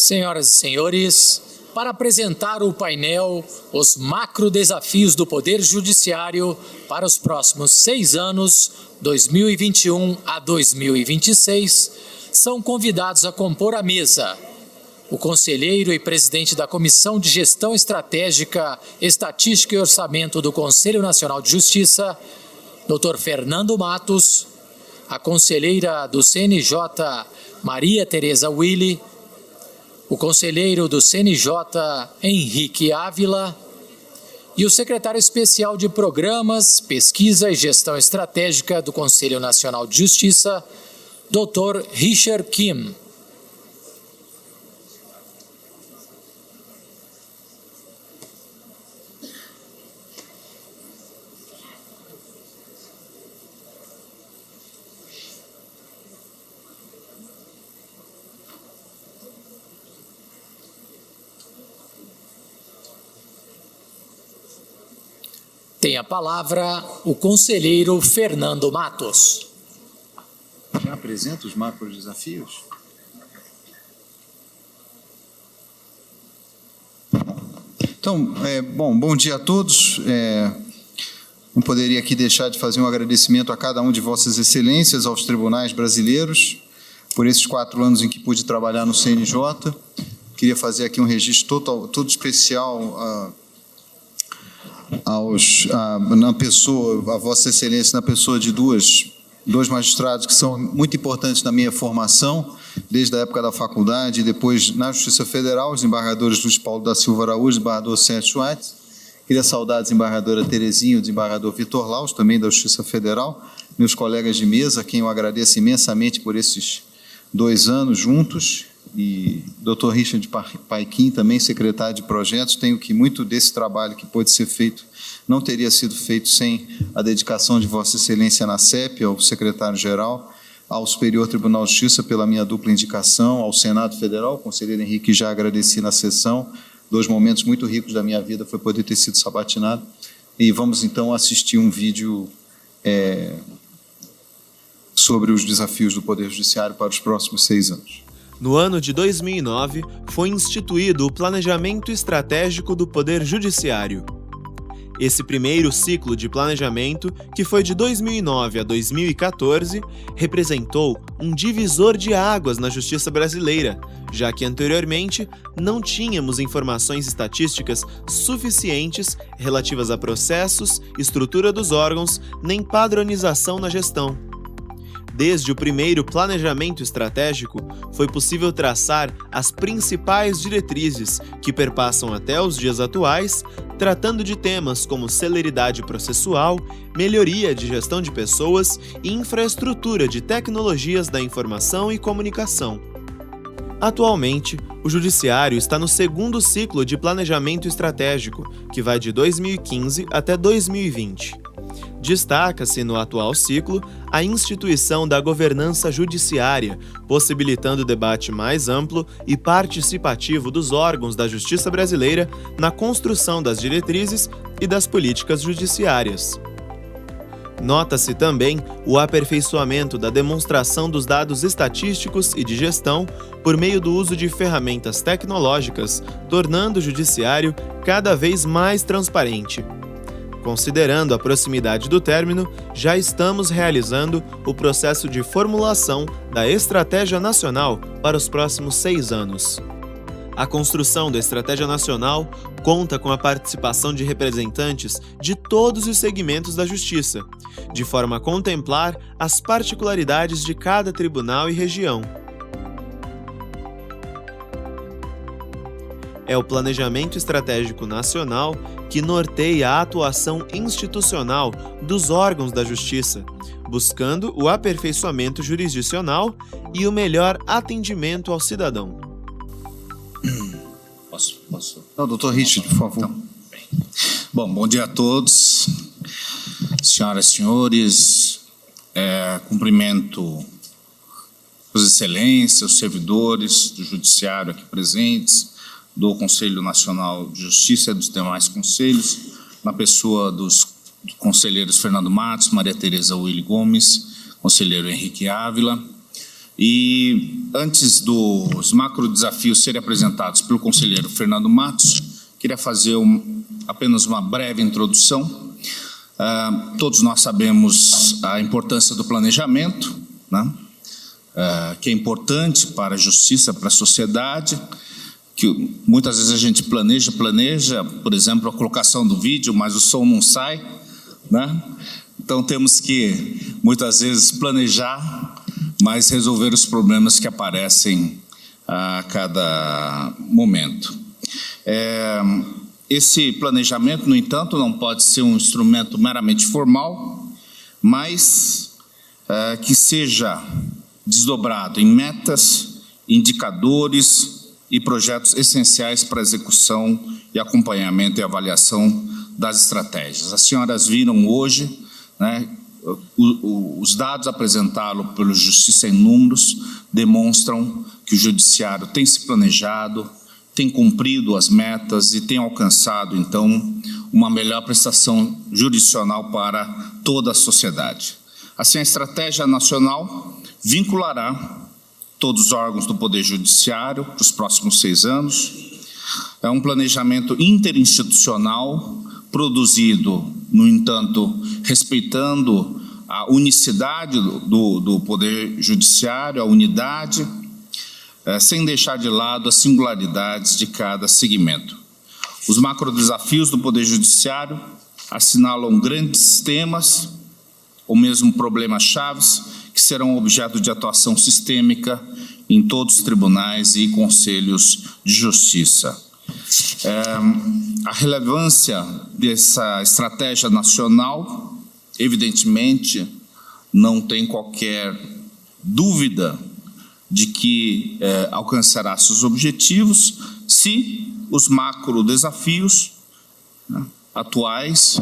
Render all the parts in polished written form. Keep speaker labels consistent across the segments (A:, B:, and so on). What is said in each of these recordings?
A: Senhoras e senhores, para apresentar o painel Os Macro Desafios do Poder Judiciário para os próximos 6 anos, 2021 a 2026, são convidados a compor a mesa o conselheiro e presidente da Comissão de Gestão Estratégica, Estatística e Orçamento do Conselho Nacional de Justiça, Dr. Fernando Matos, a conselheira do CNJ, Maria Tereza Willi, o conselheiro do CNJ, Henrique Ávila, e o secretário especial de Programas, Pesquisa e Gestão Estratégica do Conselho Nacional de Justiça, Dr. Richard Kim. Tem a palavra o conselheiro Fernando Matos.
B: Já apresenta os macro desafios? Então, bom dia a todos. Não poderia aqui deixar de fazer um agradecimento a cada um de vossas excelências, aos tribunais brasileiros, por esses 4 anos em que pude trabalhar no CNJ. Queria fazer aqui um registro todo especial na pessoa, a Vossa Excelência, na pessoa de dois magistrados que são muito importantes na minha formação, desde a época da faculdade e depois na Justiça Federal, os desembargadores Luiz Paulo da Silva Araújo, desembargador Sérgio Schwartz. Queria saudar a desembargadora Terezinha, o desembargador Vitor Laus, também da Justiça Federal, meus colegas de mesa, a quem eu agradeço imensamente por esses 2 anos juntos, e Dr. Richard Paiquim, também secretário de projetos. Tenho que muito desse trabalho que pôde ser feito não teria sido feito sem a dedicação de Vossa Excelência na CEP, ao secretário-geral, ao Superior Tribunal de Justiça pela minha dupla indicação, ao Senado Federal, o conselheiro Henrique, já agradeci na sessão. 2 momentos muito ricos da minha vida foi poder ter sido sabatinado. E vamos então assistir um vídeo sobre os desafios do Poder Judiciário para os próximos 6 anos.
C: No ano de 2009, foi instituído o Planejamento Estratégico do Poder Judiciário. Esse primeiro ciclo de planejamento, que foi de 2009 a 2014, representou um divisor de águas na justiça brasileira, já que anteriormente não tínhamos informações estatísticas suficientes relativas a processos, estrutura dos órgãos, nem padronização na gestão. Desde o primeiro planejamento estratégico, foi possível traçar as principais diretrizes que perpassam até os dias atuais, tratando de temas como celeridade processual, melhoria de gestão de pessoas e infraestrutura de tecnologias da informação e comunicação. Atualmente, o Judiciário está no 2º ciclo de planejamento estratégico, que vai de 2015 até 2020. Destaca-se no atual ciclo a instituição da governança judiciária, possibilitando o debate mais amplo e participativo dos órgãos da justiça brasileira na construção das diretrizes e das políticas judiciárias. Nota-se também o aperfeiçoamento da demonstração dos dados estatísticos e de gestão por meio do uso de ferramentas tecnológicas, tornando o judiciário cada vez mais transparente. Considerando a proximidade do término, já estamos realizando o processo de formulação da Estratégia Nacional para os próximos 6 anos. A construção da Estratégia Nacional conta com a participação de representantes de todos os segmentos da Justiça, de forma a contemplar as particularidades de cada tribunal e região. É o Planejamento Estratégico Nacional que norteia a atuação institucional dos órgãos da Justiça, buscando o aperfeiçoamento jurisdicional e o melhor atendimento ao cidadão.
B: Posso? Não, doutor Richard, por favor.
D: Então, bom dia a todos, senhoras e senhores. Cumprimento as excelências, os servidores do Judiciário aqui presentes, do Conselho Nacional de Justiça e dos demais conselhos, na pessoa dos conselheiros Fernando Matos, Maria Tereza Willi Gomes, conselheiro Henrique Ávila. E antes dos macro desafios serem apresentados pelo conselheiro Fernando Matos, queria fazer apenas uma breve introdução. Todos nós sabemos a importância do planejamento, né? Que é importante para a justiça, para a sociedade, que muitas vezes a gente planeja, por exemplo, a colocação do vídeo, mas o som não sai, né? Então temos que, muitas vezes, planejar, mas resolver os problemas que aparecem a cada momento. Esse planejamento, no entanto, não pode ser um instrumento meramente formal, mas que seja desdobrado em metas, indicadores e projetos essenciais para a execução e acompanhamento e avaliação das estratégias. As senhoras viram hoje, né, os dados apresentados pelo Justiça em Números demonstram que o Judiciário tem se planejado, tem cumprido as metas e tem alcançado, então, uma melhor prestação jurisdicional para toda a sociedade. Assim, a Estratégia Nacional vinculará todos os órgãos do Poder Judiciário para os próximos 6 anos. É um planejamento interinstitucional produzido, no entanto, respeitando a unicidade do Poder Judiciário, a unidade, sem deixar de lado as singularidades de cada segmento. Os macrodesafios do Poder Judiciário assinalam grandes temas, ou mesmo problemas-chaves, que serão objeto de atuação sistêmica em todos os tribunais e conselhos de justiça. A relevância dessa estratégia nacional, evidentemente, não tem qualquer dúvida de que alcançará seus objetivos se os macro desafios, né, atuais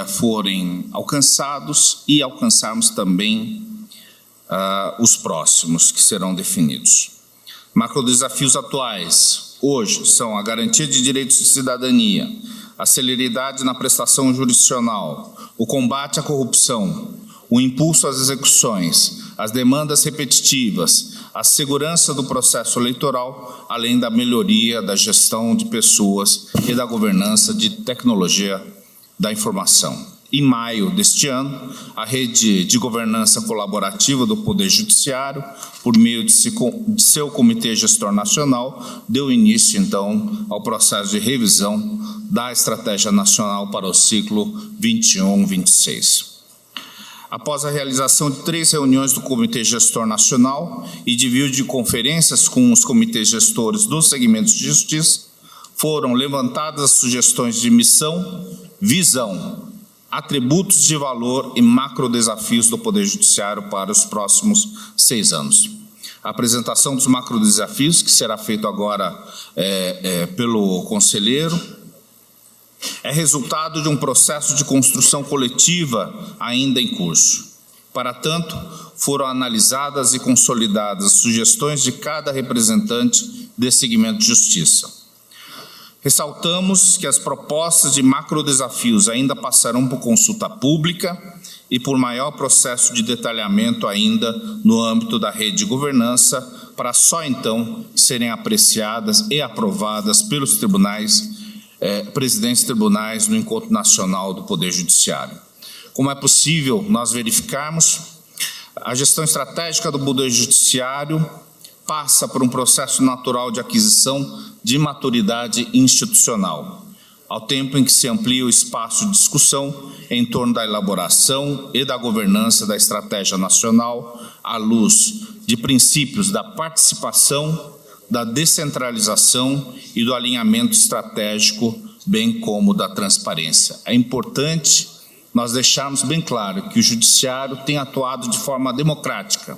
D: forem alcançados e alcançarmos também os próximos que serão definidos. Macro desafios atuais hoje são a garantia de direitos de cidadania, a celeridade na prestação jurisdicional, o combate à corrupção, o impulso às execuções, as demandas repetitivas, a segurança do processo eleitoral, além da melhoria da gestão de pessoas e da governança de tecnologia da informação. Em maio deste ano, a Rede de Governança Colaborativa do Poder Judiciário, por meio de seu Comitê Gestor Nacional, deu início, então, ao processo de revisão da Estratégia Nacional para o ciclo 21-26. Após a realização de 3 reuniões do Comitê Gestor Nacional e de videoconferências com os comitês gestores dos segmentos de justiça, foram levantadas as sugestões de missão, visão, atributos de valor e macro desafios do Poder Judiciário para os próximos 6 anos. A apresentação dos macro desafios, que será feito agora pelo conselheiro, é resultado de um processo de construção coletiva ainda em curso. Para tanto, foram analisadas e consolidadas as sugestões de cada representante desse segmento de justiça. Ressaltamos que as propostas de macrodesafios ainda passarão por consulta pública e por maior processo de detalhamento ainda no âmbito da rede de governança, para só então serem apreciadas e aprovadas pelos tribunais, presidentes de tribunais no Encontro Nacional do Poder Judiciário. Como é possível nós verificarmos, a gestão estratégica do Poder Judiciário passa por um processo natural de aquisição de maturidade institucional, ao tempo em que se amplia o espaço de discussão em torno da elaboração e da governança da estratégia nacional, à luz de princípios da participação, da descentralização e do alinhamento estratégico, bem como da transparência. É importante nós deixarmos bem claro que o Judiciário tem atuado de forma democrática.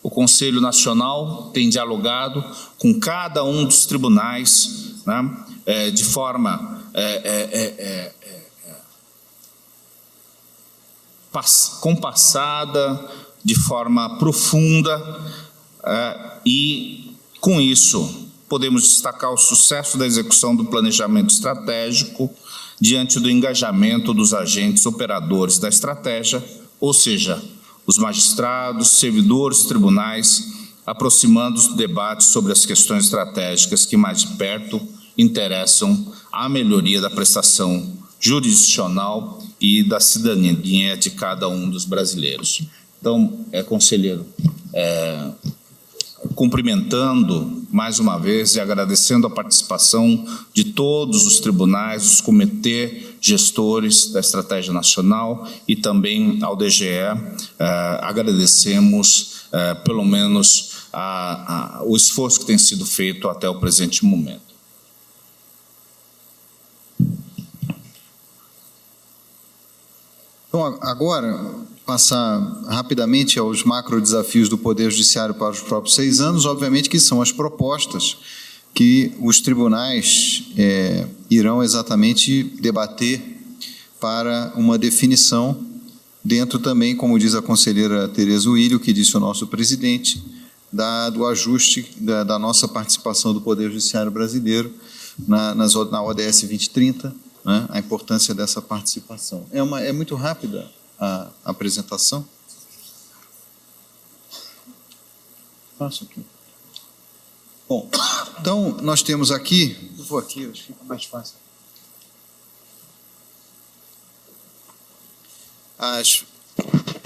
D: O Conselho Nacional tem dialogado com cada um dos tribunais, né, de forma compassada, de forma profunda, e, com isso, podemos destacar o sucesso da execução do planejamento estratégico diante do engajamento dos agentes operadores da estratégia, ou seja, os magistrados, servidores, tribunais, aproximando os debates sobre as questões estratégicas que mais de perto interessam à melhoria da prestação jurisdicional e da cidadania de cada um dos brasileiros. Então, conselheiro, cumprimentando mais uma vez e agradecendo a participação de todos os tribunais, os comitês gestores da Estratégia Nacional e também ao DGE, agradecemos pelo menos o esforço que tem sido feito até o presente momento.
B: Então, agora, passar rapidamente aos macro desafios do Poder Judiciário para os próprios 6 anos, obviamente que são as propostas que os tribunais irão exatamente debater para uma definição dentro também, como diz a conselheira Tereza Willio, que disse o nosso presidente, do ajuste da nossa participação do Poder Judiciário brasileiro na ODS 2030, né, a importância dessa participação. É muito rápida a apresentação. Passo aqui. Bom, então nós temos aqui... Eu vou aqui, acho que fica mais fácil.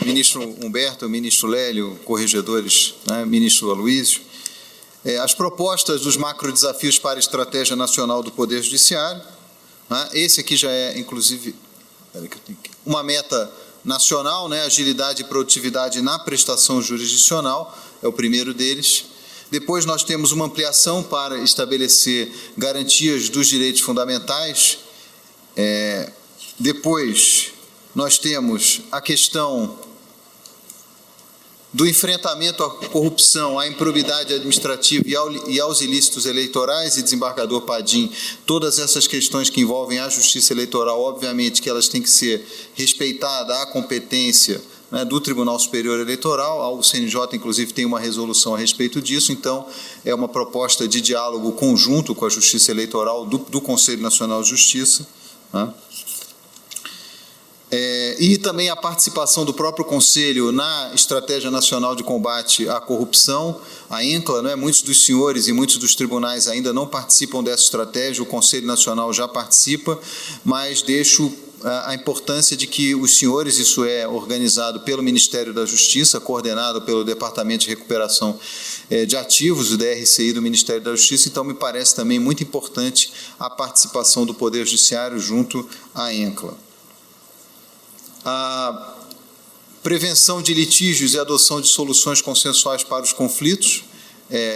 B: Ministro Humberto, ministro Lélio, corregedores, né, ministro Aloysio, as propostas dos macro desafios para a Estratégia Nacional do Poder Judiciário, né, esse aqui já é, inclusive, uma meta nacional, né, agilidade e produtividade na prestação jurisdicional, é o primeiro deles. Depois nós temos uma ampliação para estabelecer garantias dos direitos fundamentais. Depois nós temos a questão do enfrentamento à corrupção, à improbidade administrativa e aos ilícitos eleitorais, e desembargador Padim, todas essas questões que envolvem a justiça eleitoral, obviamente que elas têm que ser respeitadas à competência, né, do Tribunal Superior Eleitoral. O CNJ, inclusive, tem uma resolução a respeito disso, então é uma proposta de diálogo conjunto com a Justiça Eleitoral do Conselho Nacional de Justiça, né? E também a participação do próprio Conselho na Estratégia Nacional de Combate à Corrupção, a ENCLA, né? Muitos dos senhores e muitos dos tribunais ainda não participam dessa estratégia, o Conselho Nacional já participa, mas deixo a importância de que os senhores, isso é organizado pelo Ministério da Justiça, coordenado pelo Departamento de Recuperação de Ativos, o DRCI do Ministério da Justiça, então me parece também muito importante a participação do Poder Judiciário junto à ENCLA. A prevenção de litígios e adoção de soluções consensuais para os conflitos.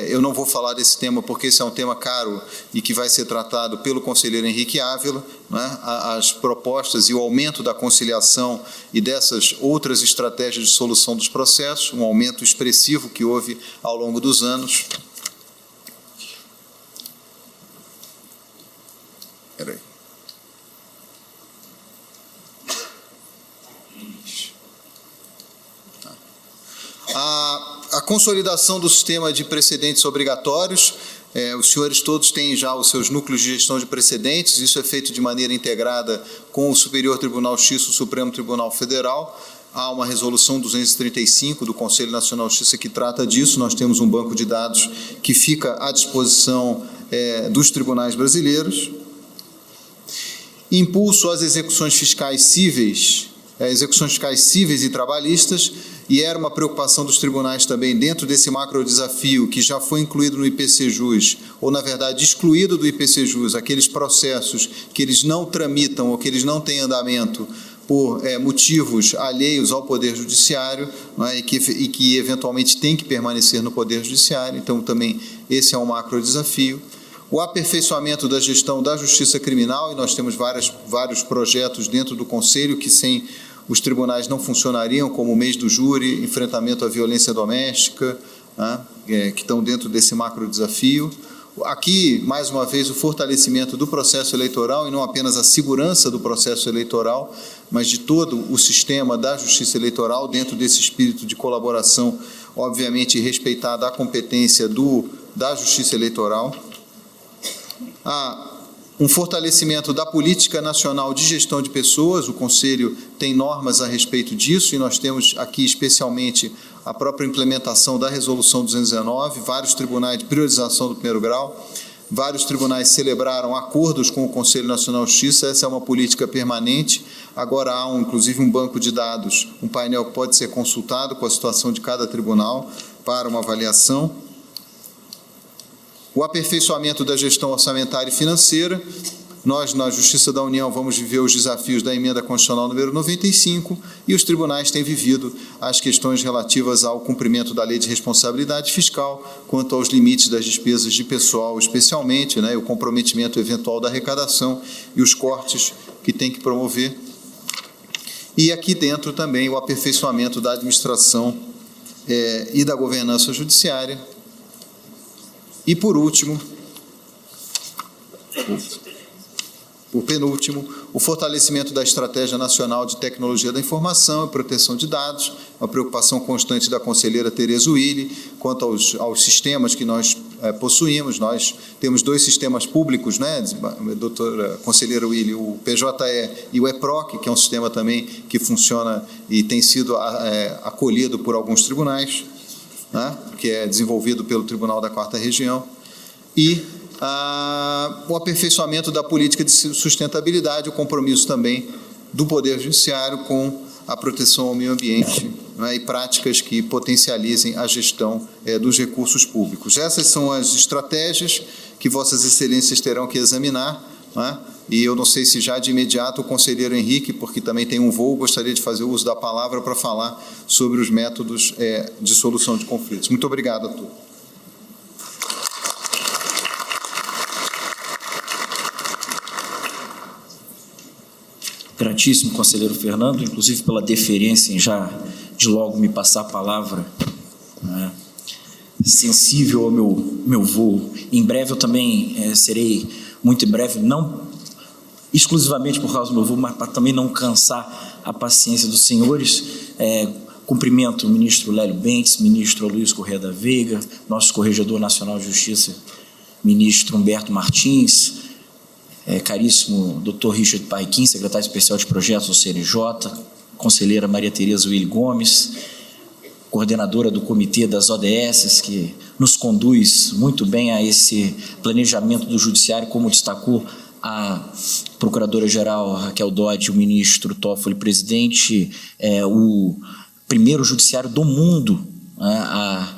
B: Eu não vou falar desse tema porque esse é um tema caro e que vai ser tratado pelo conselheiro Henrique Ávila, né? As propostas e o aumento da conciliação e dessas outras estratégias de solução dos processos, um aumento expressivo que houve ao longo dos anos. Espera aí. A consolidação do sistema de precedentes obrigatórios. Os senhores todos têm já os seus núcleos de gestão de precedentes, isso é feito de maneira integrada com o Superior Tribunal de Justiça, o Supremo Tribunal Federal. Há uma resolução 235 do Conselho Nacional de Justiça que trata disso. Nós temos um banco de dados que fica à disposição dos tribunais brasileiros. Impulso às execuções fiscais cíveis e trabalhistas, e era uma preocupação dos tribunais também dentro desse macro desafio que já foi incluído no IPCJus, ou na verdade excluído do IPCJus, aqueles processos que eles não tramitam ou que eles não têm andamento por motivos alheios ao Poder Judiciário, né, e que eventualmente tem que permanecer no Poder Judiciário. Então também esse é um macro desafio. O aperfeiçoamento da gestão da justiça criminal, e nós temos vários projetos dentro do Conselho que sem os tribunais não funcionariam, como o mês do júri, enfrentamento à violência doméstica, né, que estão dentro desse macro desafio. Aqui, mais uma vez, o fortalecimento do processo eleitoral, e não apenas a segurança do processo eleitoral, mas de todo o sistema da justiça eleitoral, dentro desse espírito de colaboração, obviamente respeitada a competência da justiça eleitoral. Um fortalecimento da política nacional de gestão de pessoas, o Conselho tem normas a respeito disso, e nós temos aqui especialmente a própria implementação da Resolução 219, vários tribunais de priorização do primeiro grau, vários tribunais celebraram acordos com o Conselho Nacional de Justiça, essa é uma política permanente. Agora há, inclusive, um banco de dados, um painel que pode ser consultado com a situação de cada tribunal para uma avaliação. O aperfeiçoamento da gestão orçamentária e financeira. Nós, na Justiça da União, vamos viver os desafios da Emenda Constitucional número 95 e os tribunais têm vivido as questões relativas ao cumprimento da Lei de Responsabilidade Fiscal, quanto aos limites das despesas de pessoal, especialmente, o comprometimento eventual da arrecadação e os cortes que tem que promover. E aqui dentro também o aperfeiçoamento da administração e da governança judiciária. E, por último, por penúltimo, o fortalecimento da Estratégia Nacional de Tecnologia da Informação e Proteção de Dados, uma preocupação constante da conselheira Tereza Willi quanto aos sistemas que nós possuímos. Nós temos 2 sistemas públicos, doutora conselheira Willi, o PJE e o EPROC, que é um sistema também que funciona e tem sido acolhido por alguns tribunais, que é desenvolvido pelo Tribunal da 4ª Região, e o aperfeiçoamento da política de sustentabilidade, o compromisso também do Poder Judiciário com a proteção ao meio ambiente, e práticas que potencializem a gestão dos recursos públicos. Essas são as estratégias que Vossas Excelências terão que examinar, e eu não sei se já de imediato o conselheiro Henrique, porque também tem um voo, gostaria de fazer o uso da palavra para falar sobre os métodos de solução de conflitos. Muito obrigado a todos.
E: Gratíssimo, conselheiro Fernando, inclusive pela deferência em já de logo me passar a palavra, sensível ao meu voo. Em breve eu também serei, muito em breve, não exclusivamente por causa do meu voo, mas para também não cansar a paciência dos senhores. Cumprimento o ministro Lélio Bentes, ministro Luiz Correia da Veiga, nosso Corregedor Nacional de Justiça, ministro Humberto Martins, caríssimo Dr. Richard Paiquim, secretário especial de projetos do CNJ, conselheira Maria Tereza Willi Gomes, coordenadora do Comitê das ODS, que nos conduz muito bem a esse planejamento do Judiciário, como destacou a Procuradora-Geral Raquel Dodge, o ministro Toffoli, presidente, o primeiro judiciário do mundo a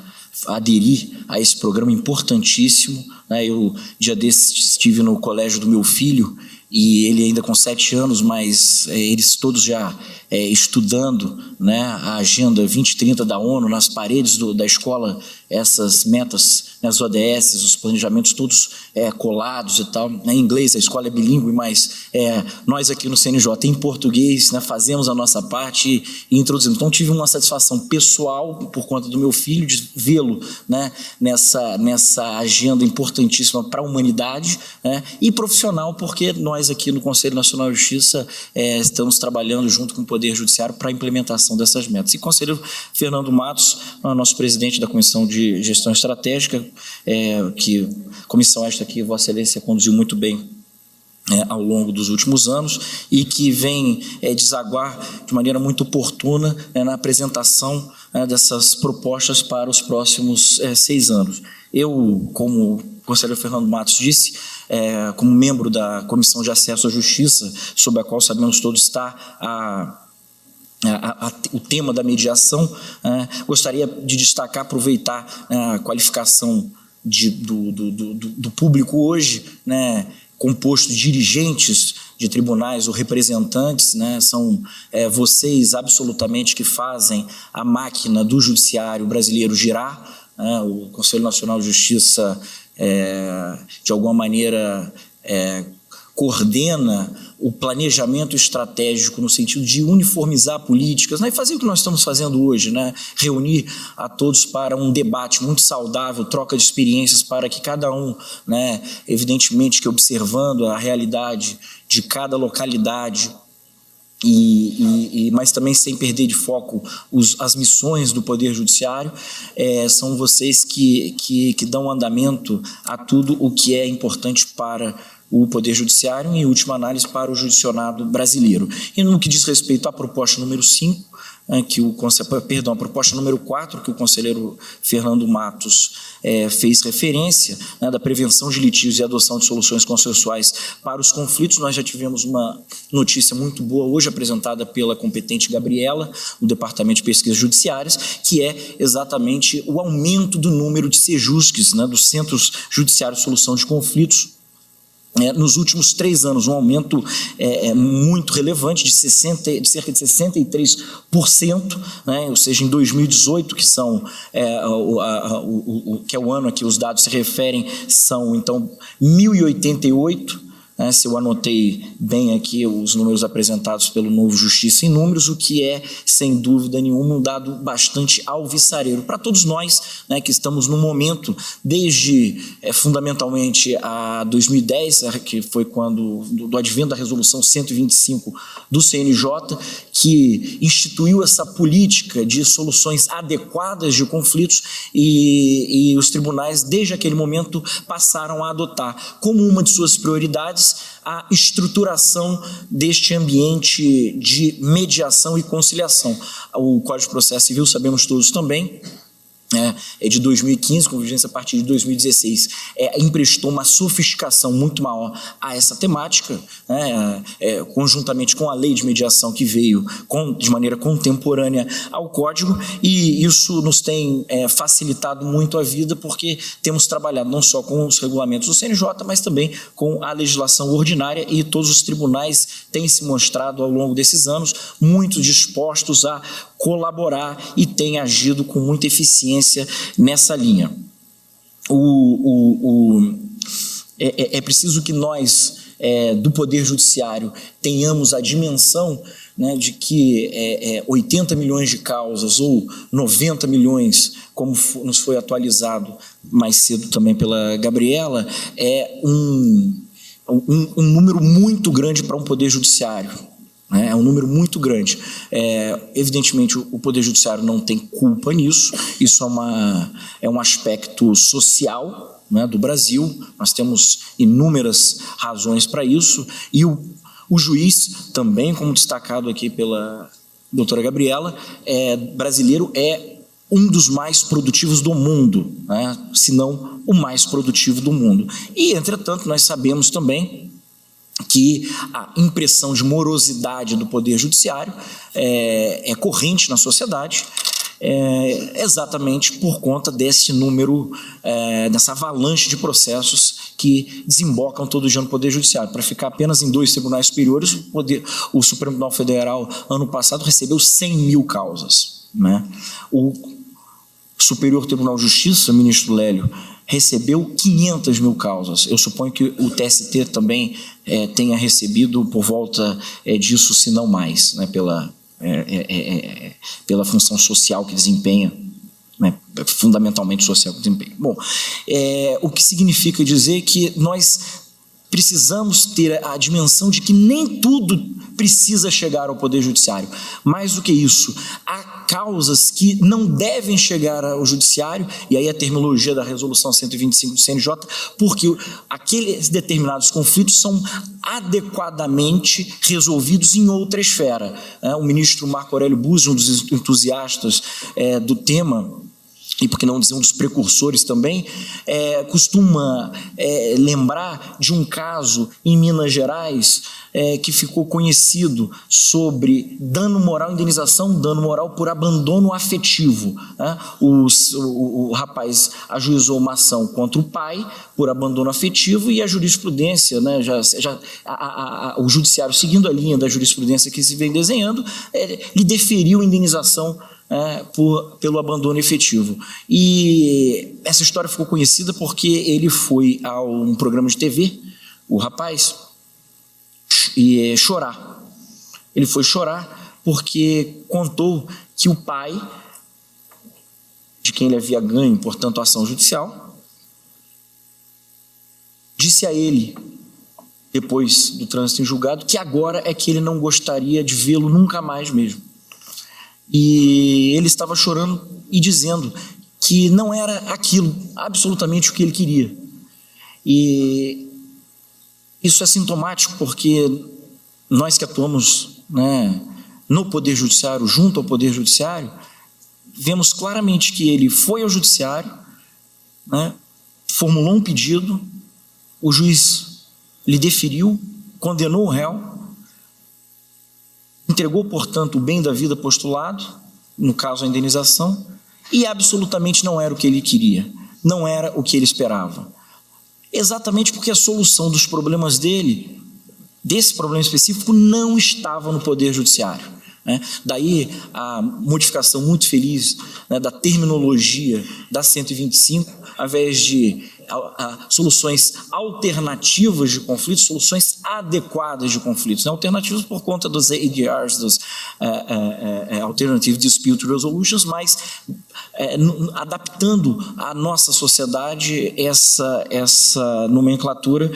E: aderir a esse programa importantíssimo. Eu, dia desses, estive no colégio do meu filho, e ele ainda com 7 anos, mas eles todos já estudando a Agenda 2030 da ONU, nas paredes da escola, essas metas, as ODS, os planejamentos todos colados e tal. Em inglês, a escola é bilíngue, mas nós aqui no CNJ, em português, fazemos a nossa parte e introduzimos. Então, tive uma satisfação pessoal, por conta do meu filho, de vê-lo nessa agenda importantíssima para a humanidade, e profissional, porque nós aqui no Conselho Nacional de Justiça estamos trabalhando junto com o Poder Judiciário para a implementação dessas metas. E conselheiro Fernando Matos, nosso presidente da Comissão de Gestão Estratégica, comissão esta que Vossa Excelência conduziu muito bem ao longo dos últimos anos, e que vem desaguar de maneira muito oportuna na apresentação dessas propostas para os próximos 6 anos. Eu, como o conselheiro Fernando Matos disse, como membro da Comissão de Acesso à Justiça, sobre a qual sabemos todos está o tema da mediação, gostaria de destacar, aproveitar a qualificação do público hoje, composto de dirigentes de tribunais ou representantes, são vocês absolutamente que fazem a máquina do judiciário brasileiro girar. O Conselho Nacional de Justiça, de alguma maneira, coordena o planejamento estratégico no sentido de uniformizar políticas, e fazer o que nós estamos fazendo hoje, reunir a todos para um debate muito saudável, troca de experiências, para que cada um, evidentemente que observando a realidade de cada localidade, mas também sem perder de foco as missões do Poder Judiciário, são vocês que dão andamento a tudo o que é importante para o Poder Judiciário e, em última análise, para o judicionado brasileiro. E no que diz respeito à proposta número 5, a proposta número 4, que o conselheiro Fernando Matos fez referência, né, da prevenção de litígios e adoção de soluções consensuais para os conflitos, nós já tivemos uma notícia muito boa hoje apresentada pela competente Gabriela, do Departamento de Pesquisas Judiciárias, que é exatamente o aumento do número de CEJUSCs, né, dos Centros Judiciários de Solução de Conflitos, nos últimos 3 anos, um aumento muito relevante de cerca de 63%, né? Ou seja, em 2018, que é o ano a que os dados se referem, são, então, 1.088, né? Se eu anotei bem aqui os números apresentados pelo Novo Justiça em Números, o que é, sem dúvida nenhuma, um dado bastante alvissareiro para todos nós, né, que estamos no momento, desde fundamentalmente a 2010, que foi quando do advento da resolução 125 do CNJ, que instituiu essa política de soluções adequadas de conflitos, e os tribunais, desde aquele momento, passaram a adotar como uma de suas prioridades a estruturação deste ambiente de mediação e conciliação. O Código de Processo Civil, sabemos todos também, é de 2015, com vigência a partir de 2016, emprestou uma sofisticação muito maior a essa temática, né, conjuntamente com a lei de mediação que veio de maneira contemporânea ao Código, e isso nos tem facilitado muito a vida, porque temos trabalhado não só com os regulamentos do CNJ, mas também com a legislação ordinária, e todos os tribunais têm se mostrado ao longo desses anos muito dispostos a colaborar e têm agido com muita eficiência nessa linha. É preciso que nós, do Poder Judiciário, tenhamos a dimensão, né, de que 80 milhões de causas ou 90 milhões, como nos foi atualizado mais cedo também pela Gabriela, é um número muito grande para um Poder Judiciário. É um número muito grande. Evidentemente, o Poder Judiciário não tem culpa nisso, isso é um aspecto social, né, do Brasil, nós temos inúmeras razões para isso, e o juiz também, como destacado aqui pela doutora Gabriela, brasileiro é um dos mais produtivos do mundo, né, se não o mais produtivo do mundo. E, entretanto, nós sabemos também que a impressão de morosidade do Poder Judiciário é corrente na sociedade, exatamente por conta desse número, dessa avalanche de processos que desembocam todo dia no Poder Judiciário. Para ficar apenas em 2 tribunais superiores, o Supremo Tribunal Federal, ano passado, recebeu 100 mil causas, né? O Superior Tribunal de Justiça, ministro Lélio, recebeu 500 mil causas. Eu suponho que o TST também tenha recebido por volta disso, se não mais, né, pela função social que desempenha, né, fundamentalmente social que desempenha. Bom, o que significa dizer que nós precisamos ter a dimensão de que nem tudo precisa chegar ao Poder Judiciário. Mais do que isso, há causas que não devem chegar ao Judiciário, e aí a terminologia da Resolução 125 do CNJ, porque aqueles determinados conflitos são adequadamente resolvidos em outra esfera. O ministro Marco Aurélio Buzzi, um dos entusiastas do tema, e por que não dizer um dos precursores também, costuma lembrar de um caso em Minas Gerais que ficou conhecido sobre dano moral, indenização, dano moral por abandono afetivo. Né? O rapaz ajuizou uma ação contra o pai por abandono afetivo, e a jurisprudência, né, o judiciário, seguindo a linha da jurisprudência que se vem desenhando, lhe deferiu indenização pelo abandono efetivo. E essa história ficou conhecida porque ele foi a um programa de TV, o rapaz, e chorar. Ele foi chorar porque contou que o pai, de quem ele havia ganho, portanto, a ação judicial, disse a ele, depois do trânsito em julgado, que agora é que ele não gostaria de vê-lo nunca mais mesmo. E ele estava chorando e dizendo que não era aquilo, absolutamente o que ele queria. E Isso é sintomático porque nós que atuamos, né, no Poder Judiciário, junto ao Poder Judiciário, vemos claramente que ele foi ao Judiciário, né, formulou um pedido, o juiz lhe deferiu, condenou o réu, entregou, portanto, o bem da vida postulado, no caso a indenização, e absolutamente não era o que ele queria, não era o que ele esperava. Exatamente porque a solução dos problemas dele, desse problema específico, não estava no Poder Judiciário, né? Daí a modificação muito feliz, né, da terminologia da 125, ao invés de soluções alternativas de conflitos, soluções adequadas de conflitos, né? Alternativas por conta dos ADRs, dos Alternative Dispute Resolutions, mas adaptando a nossa sociedade essa nomenclatura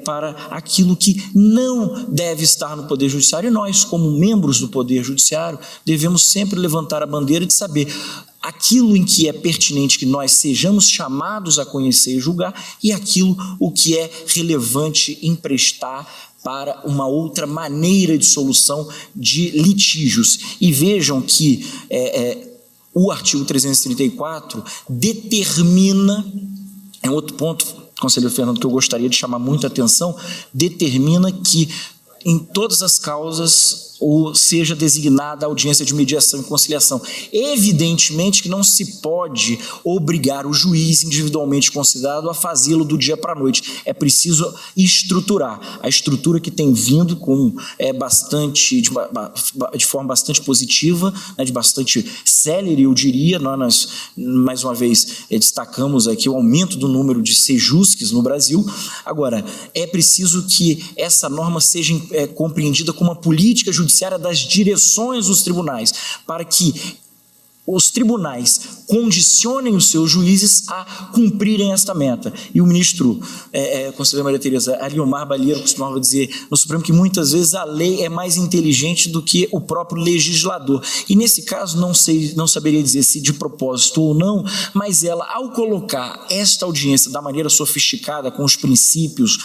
E: para aquilo que não deve estar no Poder Judiciário, e nós, como membros do Poder Judiciário, devemos sempre levantar a bandeira de saber aquilo em que é pertinente que nós sejamos chamados a conhecer e julgar, e aquilo o que é relevante emprestar para uma outra maneira de solução de litígios. E vejam que o artigo 334 determina, é outro ponto, conselheiro Fernando, que eu gostaria de chamar muita atenção, determina que em todas as causas ou seja designada a audiência de mediação e conciliação. Evidentemente que não se pode obrigar o juiz individualmente considerado a fazê-lo do dia para a noite. É preciso estruturar. A estrutura que tem vindo de forma bastante positiva, né, de bastante célere, eu diria. Nós mais uma vez, destacamos aqui o aumento do número de sejusques no Brasil. Agora, é preciso que essa norma seja compreendida como uma política judiciária das direções dos tribunais, para que os tribunais condicionem os seus juízes a cumprirem esta meta. E o ministro, conselheira Maria Tereza Ariomar Balheiro, costumava dizer no Supremo que muitas vezes a lei é mais inteligente do que o próprio legislador. E nesse caso, não saberia dizer se de propósito ou não, mas ela, ao colocar esta audiência da maneira sofisticada, com os princípios,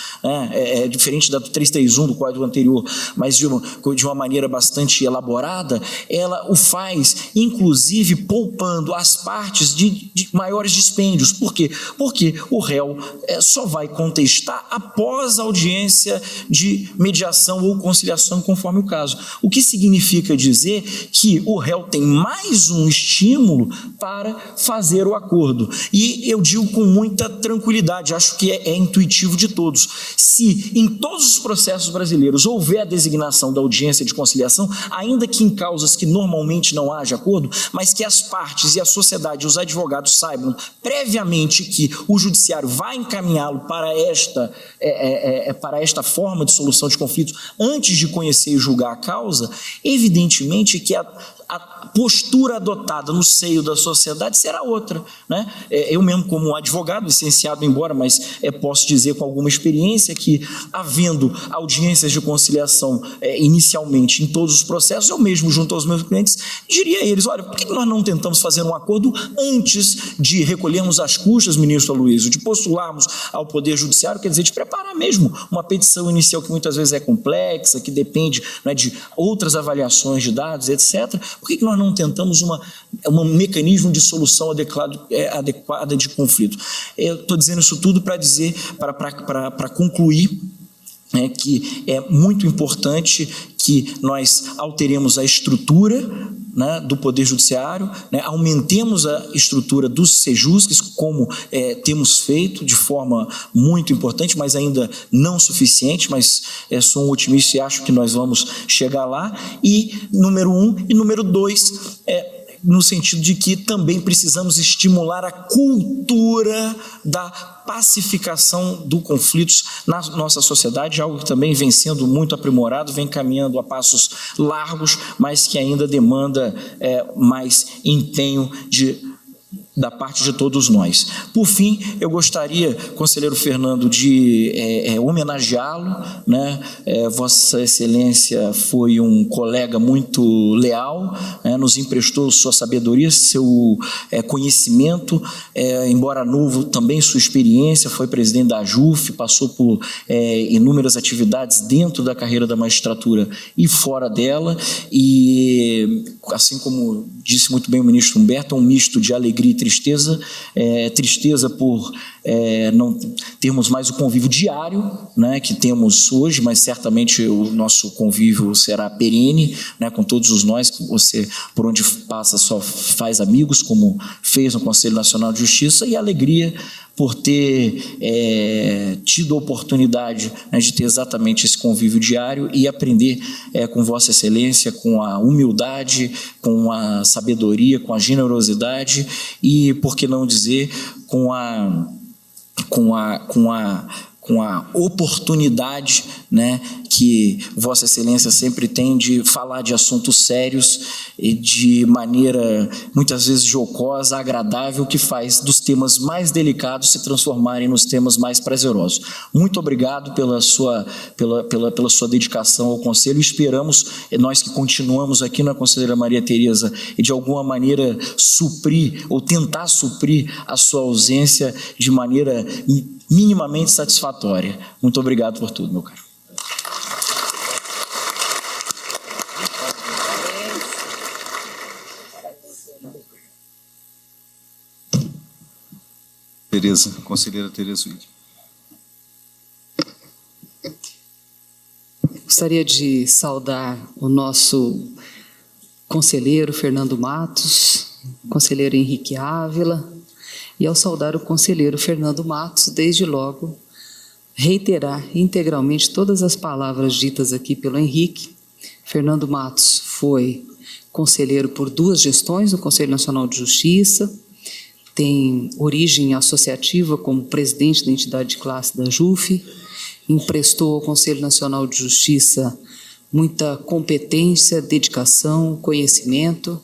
E: diferente da do 331 do Código anterior, mas de uma maneira bastante elaborada, ela o faz, inclusive, poupando as partes de maiores dispêndios. Por quê? Porque o réu só vai contestar após a audiência de mediação ou conciliação, conforme o caso. O que significa dizer que o réu tem mais um estímulo para fazer o acordo. E eu digo com muita tranquilidade, acho que é intuitivo de todos. Se em todos os processos brasileiros houver a designação da audiência de conciliação, ainda que em causas que normalmente não haja acordo, mas que as partes e a sociedade, os advogados saibam previamente que o judiciário vai encaminhá-lo para esta forma de solução de conflitos antes de conhecer e julgar a causa, evidentemente que a postura adotada no seio da sociedade será outra, né? Eu mesmo, como advogado, licenciado embora, mas posso dizer com alguma experiência que, havendo audiências de conciliação inicialmente em todos os processos, eu mesmo, junto aos meus clientes, diria a eles: olha, por que nós não tentamos fazer um acordo antes de recolhermos as custas, ministro Aloysio, de postularmos ao Poder Judiciário, quer dizer, de preparar mesmo uma petição inicial que muitas vezes é complexa, que depende, né, de outras avaliações de dados, etc. Por que nós não tentamos um mecanismo de solução adequada de conflito? Eu estou dizendo isso tudo para dizer, para concluir, que é muito importante que nós alteremos a estrutura, né, do Poder Judiciário, né, aumentemos a estrutura dos sejusques, como temos feito de forma muito importante, mas ainda não suficiente, mas sou um otimista e acho que nós vamos chegar lá. E número 1, e número 2, no sentido de que também precisamos estimular a cultura da pacificação dos conflitos na nossa sociedade, algo que também vem sendo muito aprimorado, vem caminhando a passos largos, mas que ainda demanda mais empenho de da parte de todos nós. Por fim, eu gostaria, conselheiro Fernando, de homenageá-lo, né? Vossa Excelência foi um colega muito leal, né? Nos emprestou sua sabedoria, seu conhecimento, embora novo, também sua experiência, foi presidente da AJUF, passou por inúmeras atividades dentro da carreira da magistratura e fora dela, e assim como disse muito bem o ministro Humberto, é um misto de alegria e tristeza, tristeza por não termos mais o convívio diário, né, que temos hoje, mas certamente o nosso convívio será perene, né, com todos os nós, que você, por onde passa, só faz amigos, como fez no Conselho Nacional de Justiça, e alegria por ter tido a oportunidade, né, de ter exatamente esse convívio diário e aprender com Vossa Excelência, com a humildade, com a sabedoria, com a generosidade e, por que não dizer, com a oportunidade, né, que Vossa Excelência sempre tem de falar de assuntos sérios e de maneira muitas vezes jocosa, agradável, que faz dos temas mais delicados se transformarem nos temas mais prazerosos. Muito obrigado pela sua dedicação ao Conselho. Esperamos, nós que continuamos aqui na Conselheira Maria Tereza, e de alguma maneira suprir ou tentar suprir a sua ausência de maneira minimamente satisfatória. Muito obrigado por tudo, meu caro.
B: Tereza, conselheira Tereza Witt.
F: Gostaria de saudar o nosso conselheiro Fernando Matos, conselheiro Henrique Ávila, e ao saudar o conselheiro Fernando Matos, desde logo, reiterar integralmente todas as palavras ditas aqui pelo Henrique. Fernando Matos foi conselheiro por 2 gestões no Conselho Nacional de Justiça, tem origem associativa como presidente da entidade de classe da JUF, emprestou ao Conselho Nacional de Justiça muita competência, dedicação, conhecimento.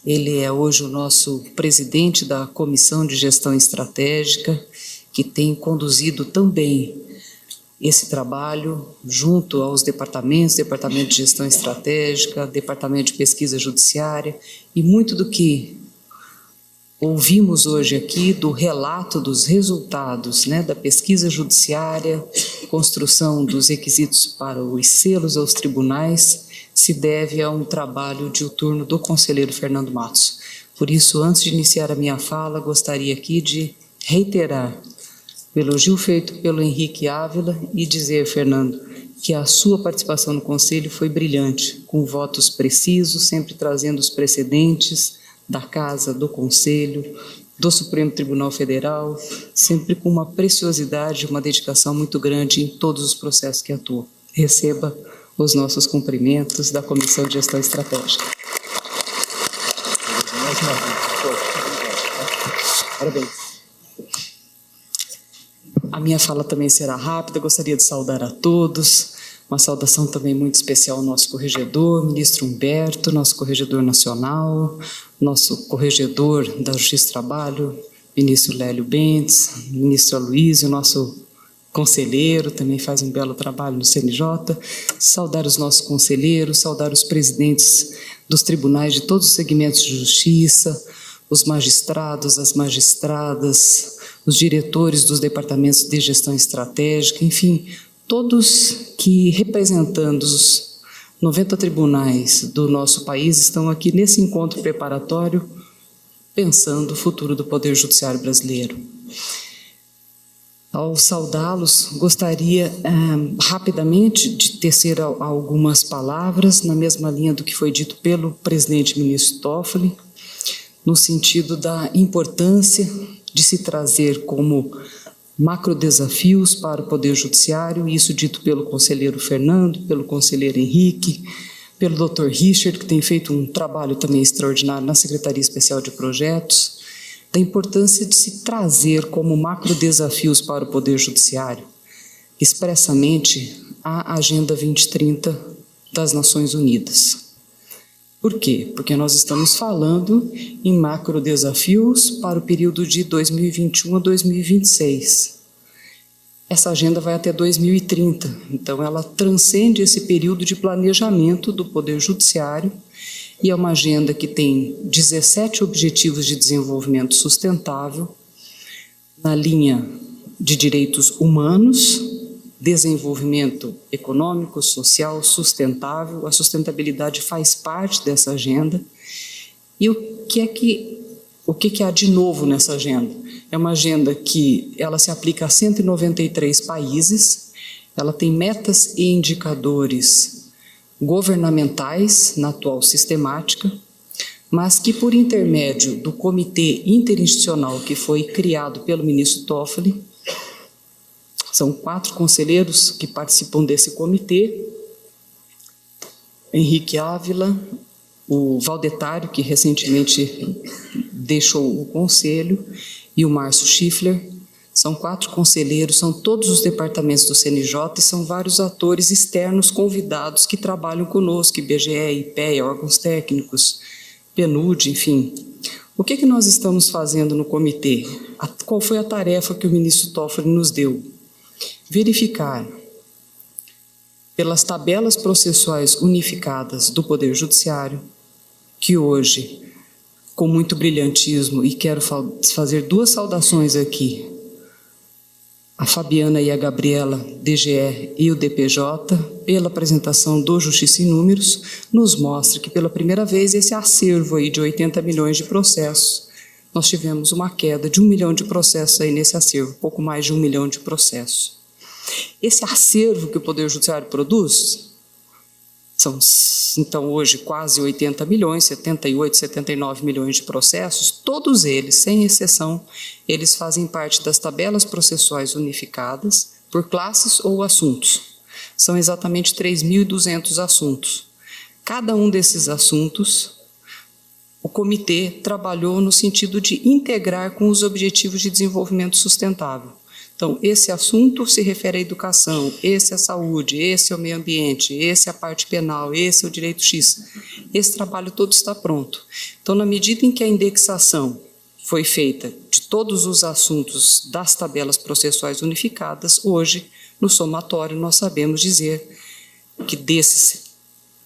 F: Ele é hoje o nosso presidente da Comissão de Gestão Estratégica, que tem conduzido também esse trabalho junto aos departamentos, Departamento de Gestão Estratégica, Departamento de Pesquisa Judiciária, e muito do que ouvimos hoje aqui do relato dos resultados, né, da pesquisa judiciária, construção dos requisitos para os selos aos tribunais, se deve a um trabalho diuturno do conselheiro Fernando Matos. Por isso, antes de iniciar a minha fala, gostaria aqui de reiterar o elogio feito pelo Henrique Ávila e dizer, Fernando, que a sua participação no Conselho foi brilhante, com votos precisos, sempre trazendo os precedentes da Casa, do Conselho, do Supremo Tribunal Federal, sempre com uma preciosidade, uma dedicação muito grande em todos os processos que atua. Receba os nossos cumprimentos da Comissão de Gestão Estratégica. Parabéns. A minha fala também será rápida, gostaria de saudar a todos, uma saudação também muito especial ao nosso corregedor, ministro Humberto, nosso corregedor nacional, nosso corregedor da Justiça e Trabalho, ministro Lélio Bentes, ministro Aloysio, nosso conselheiro, também faz um belo trabalho no CNJ, saudar os nossos conselheiros, saudar os presidentes dos tribunais de todos os segmentos de justiça, os magistrados, as magistradas, os diretores dos departamentos de gestão estratégica, enfim, todos que, representando os 90 tribunais do nosso país, estão aqui nesse encontro preparatório, pensando o futuro do Poder Judiciário brasileiro. Ao saudá-los, gostaria rapidamente de tecer algumas palavras, na mesma linha do que foi dito pelo presidente ministro Toffoli, no sentido da importância de se trazer como macrodesafios para o Poder Judiciário, isso dito pelo conselheiro Fernando, pelo conselheiro Henrique, pelo Dr. Richard, que tem feito um trabalho também extraordinário na Secretaria Especial de Projetos, da importância de se trazer como macrodesafios para o Poder Judiciário, expressamente a Agenda 2030 das Nações Unidas. Por quê? Porque nós estamos falando em macro desafios para o período de 2021 a 2026. Essa agenda vai até 2030, então ela transcende esse período de planejamento do Poder Judiciário e é uma agenda que tem 17 objetivos de desenvolvimento sustentável na linha de direitos humanos, desenvolvimento econômico, social, sustentável. A sustentabilidade faz parte dessa agenda. E o que há de novo nessa agenda? É uma agenda que ela se aplica a 193 países, ela tem metas e indicadores governamentais na atual sistemática, mas que por intermédio do comitê interinstitucional que foi criado pelo ministro Toffoli, são 4 conselheiros que participam desse comitê: Henrique Ávila, o Valdetário, que recentemente deixou o conselho, e o Márcio Schiffler. São 4 conselheiros, são todos os departamentos do CNJ e são vários atores externos convidados que trabalham conosco, IBGE, IPEA, órgãos técnicos, PNUD, enfim. O que nós estamos fazendo no comitê? Qual foi a tarefa que o ministro Toffoli nos deu? Verificar, pelas tabelas processuais unificadas do Poder Judiciário, que hoje, com muito brilhantismo, e quero fazer 2 saudações aqui, a Fabiana e a Gabriela, DGE e o DPJ, pela apresentação do Justiça em Números, nos mostra que pela primeira vez esse acervo aí de 80 milhões de processos, nós tivemos uma queda de 1 milhão de processos aí nesse acervo, pouco mais de 1 milhão de processos. Esse acervo que o Poder Judiciário produz, são então hoje quase 80 milhões, 78, 79 milhões de processos, todos eles, sem exceção, eles fazem parte das tabelas processuais unificadas por classes ou assuntos. São exatamente 3.200 assuntos. Cada um desses assuntos, o comitê trabalhou no sentido de integrar com os objetivos de desenvolvimento sustentável. Então, esse assunto se refere à educação, esse à saúde, esse ao meio ambiente, esse à parte penal, esse ao direito X. Esse trabalho todo está pronto. Então, na medida em que a indexação foi feita de todos os assuntos das tabelas processuais unificadas, hoje, no somatório, nós sabemos dizer que desses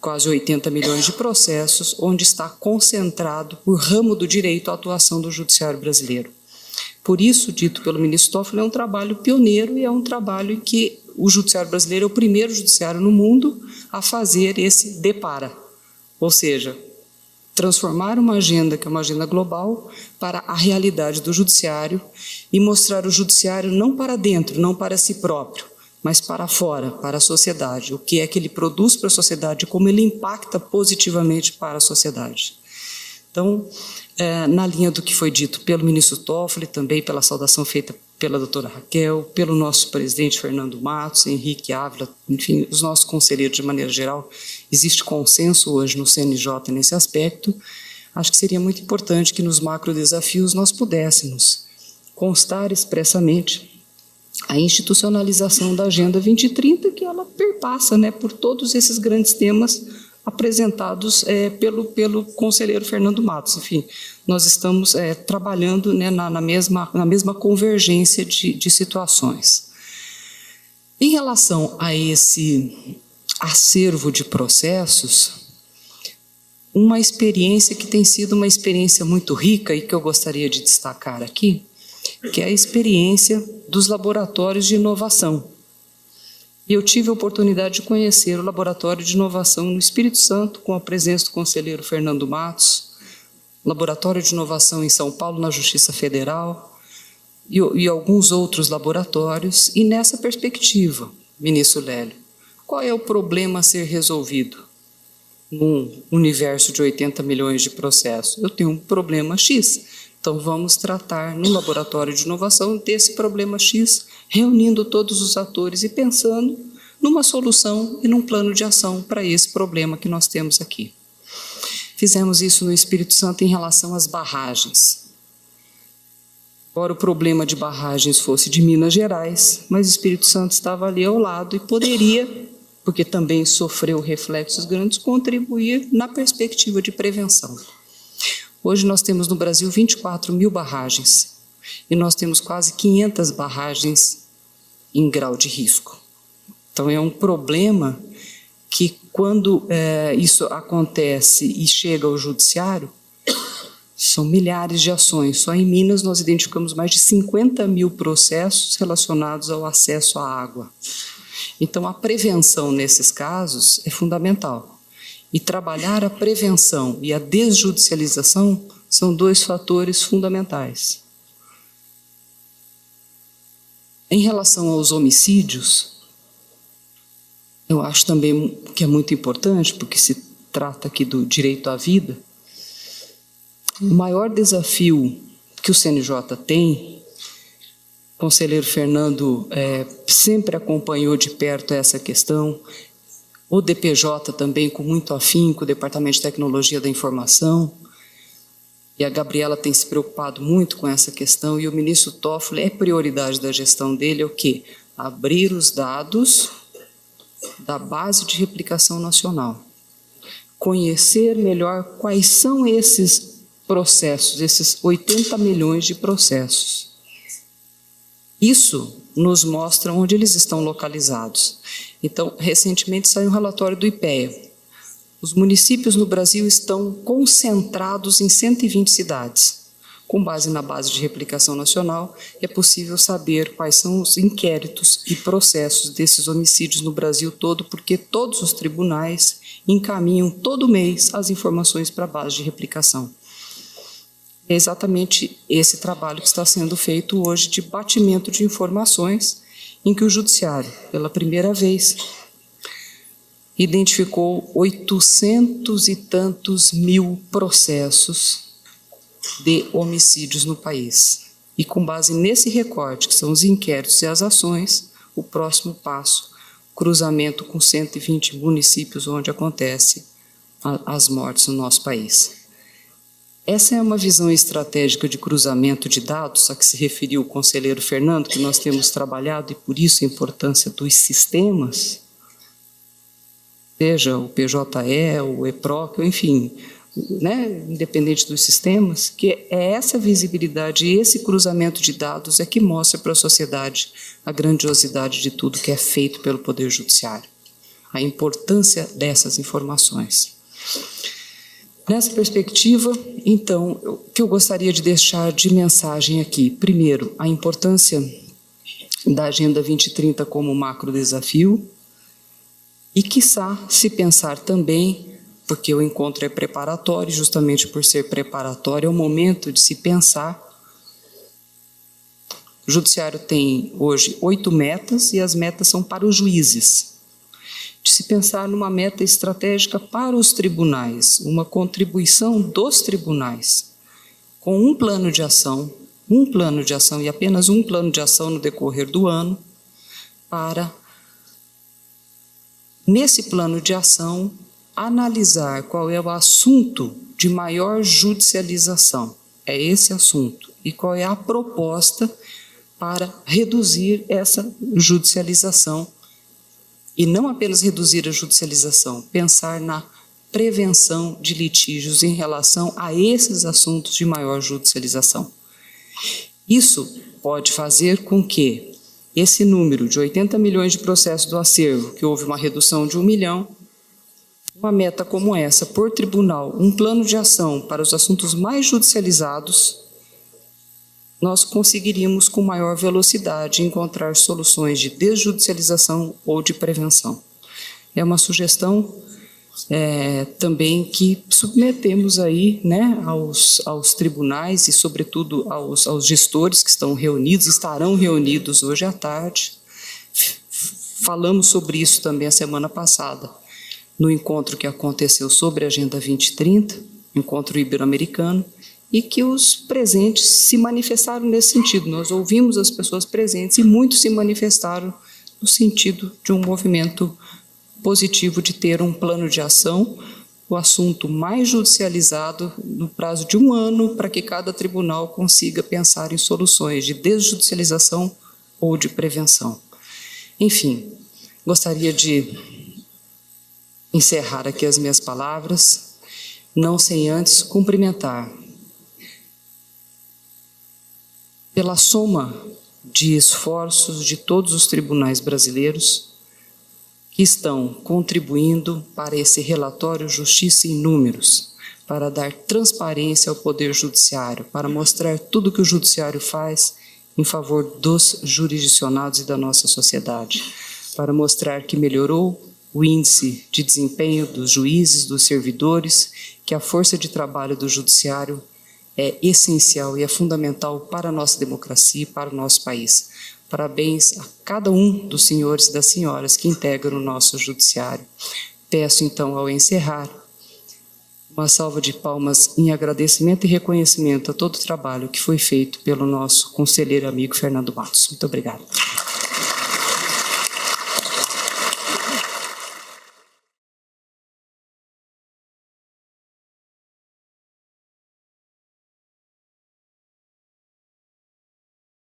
F: quase 80 milhões de processos, onde está concentrado por ramo do direito a atuação do judiciário brasileiro. Por isso, dito pelo ministro Toffoli, é um trabalho pioneiro e é um trabalho em que o judiciário brasileiro é o primeiro judiciário no mundo a fazer esse depara, ou seja, transformar uma agenda que é uma agenda global para a realidade do judiciário e mostrar o judiciário não para dentro, não para si próprio, mas para fora, para a sociedade, o que é que ele produz para a sociedade e como ele impacta positivamente para a sociedade. Então, na linha do que foi dito pelo ministro Toffoli, também pela saudação feita pela doutora Raquel, pelo nosso presidente Fernando Matos, Henrique Ávila, enfim, os nossos conselheiros de maneira geral, existe consenso hoje no CNJ nesse aspecto. Acho que seria muito importante que nos macro desafios nós pudéssemos constar expressamente a institucionalização da Agenda 2030, que ela perpassa, né, por todos esses grandes temas apresentados pelo conselheiro Fernando Matos. Enfim, nós estamos trabalhando, né, na mesma convergência de situações. Em relação a esse acervo de processos, uma experiência que tem sido uma experiência muito rica e que eu gostaria de destacar aqui, que é a experiência dos laboratórios de inovação. Eu tive a oportunidade de conhecer o Laboratório de Inovação no Espírito Santo, com a presença do conselheiro Fernando Matos, Laboratório de Inovação em São Paulo, na Justiça Federal, e alguns outros laboratórios. E nessa perspectiva, ministro Lélio, qual é o problema a ser resolvido num universo de 80 milhões de processos? Eu tenho um problema X. Então, vamos tratar no Laboratório de Inovação desse problema X, reunindo todos os atores e pensando numa solução e num plano de ação para esse problema que nós temos aqui. Fizemos isso no Espírito Santo em relação às barragens. Embora o problema de barragens fosse de Minas Gerais, mas o Espírito Santo estava ali ao lado e poderia porque também sofreu reflexos grandes, contribuir na perspectiva de prevenção. Hoje nós temos no Brasil 24 mil barragens e nós temos quase 500 barragens em grau de risco. Então é um problema que quando isso acontece e chega ao judiciário, são milhares de ações. Só em Minas nós identificamos mais de 50 mil processos relacionados ao acesso à água. Então a prevenção nesses casos é fundamental. E trabalhar a prevenção e a desjudicialização são dois fatores fundamentais. Em relação aos homicídios, eu acho também que é muito importante, porque se trata aqui do direito à vida. O maior desafio que o CNJ tem, o conselheiro Fernando sempre acompanhou de perto essa questão, o DPJ também com muito afinco, o Departamento de Tecnologia da Informação, e a Gabriela tem se preocupado muito com essa questão, e o ministro Toffoli, prioridade da gestão dele é o quê? Abrir os dados da base de replicação nacional, conhecer melhor quais são esses processos, esses 80 milhões de processos. Isso nos mostra onde eles estão localizados. Então, recentemente saiu um relatório do IPEA. Os municípios no Brasil estão concentrados em 120 cidades. Com base na base de replicação nacional, é possível saber quais são os inquéritos e processos desses homicídios no Brasil todo, porque todos os tribunais encaminham todo mês as informações para a base de replicação. É exatamente esse trabalho que está sendo feito hoje de batimento de informações, em que o Judiciário, pela primeira vez, identificou 800 e tantos mil processos de homicídios no país. E com base nesse recorte, que são os inquéritos e as ações, o próximo passo, cruzamento com 120 municípios onde acontecem as mortes no nosso país. Essa é uma visão estratégica de cruzamento de dados a que se referiu o conselheiro Fernando, que nós temos trabalhado, e por isso a importância dos sistemas, seja o PJE, o EPROC, enfim, né, independente dos sistemas, que é essa visibilidade e esse cruzamento de dados é que mostra para a sociedade a grandiosidade de tudo que é feito pelo Poder Judiciário, a importância dessas informações. Nessa perspectiva, então, o que eu gostaria de deixar de mensagem aqui? Primeiro, a importância da Agenda 2030 como macro desafio e, quiçá, se pensar também, porque o encontro é preparatório, justamente por ser preparatório, é o momento de se pensar. O Judiciário tem hoje 8 metas e as metas são para os juízes. De se pensar numa meta estratégica para os tribunais, uma contribuição dos tribunais, com um plano de ação e apenas um plano de ação no decorrer do ano, para, nesse plano de ação, analisar qual é o assunto de maior judicialização, é esse assunto, e qual é a proposta para reduzir essa judicialização. E não apenas reduzir a judicialização, pensar na prevenção de litígios em relação a esses assuntos de maior judicialização. Isso pode fazer com que esse número de 80 milhões de processos do acervo, que houve uma redução de 1 milhão, uma meta como essa, por tribunal, um plano de ação para os assuntos mais judicializados, nós conseguiríamos com maior velocidade encontrar soluções de desjudicialização ou de prevenção. É uma sugestão também que submetemos aí, né, aos tribunais e, sobretudo, aos gestores que estarão reunidos hoje à tarde. Falamos sobre isso também a semana passada, no encontro que aconteceu sobre a Agenda 2030, encontro ibero-americano, e que os presentes se manifestaram nesse sentido. Nós ouvimos as pessoas presentes e muitos se manifestaram no sentido de um movimento positivo de ter um plano de ação, o assunto mais judicializado no prazo de 1 ano, para que cada tribunal consiga pensar em soluções de desjudicialização ou de prevenção. Enfim, gostaria de encerrar aqui as minhas palavras, não sem antes cumprimentar pela soma de esforços de todos os tribunais brasileiros que estão contribuindo para esse relatório Justiça em Números, para dar transparência ao Poder Judiciário, para mostrar tudo que o Judiciário faz em favor dos jurisdicionados e da nossa sociedade, para mostrar que melhorou o índice de desempenho dos juízes, dos servidores, que a força de trabalho do Judiciário é essencial e é fundamental para a nossa democracia e para o nosso país. Parabéns a cada um dos senhores e das senhoras que integram o nosso Judiciário. Peço, então, ao encerrar, uma salva de palmas em agradecimento e reconhecimento a todo o trabalho que foi feito pelo nosso conselheiro amigo Fernando Matos. Muito obrigado.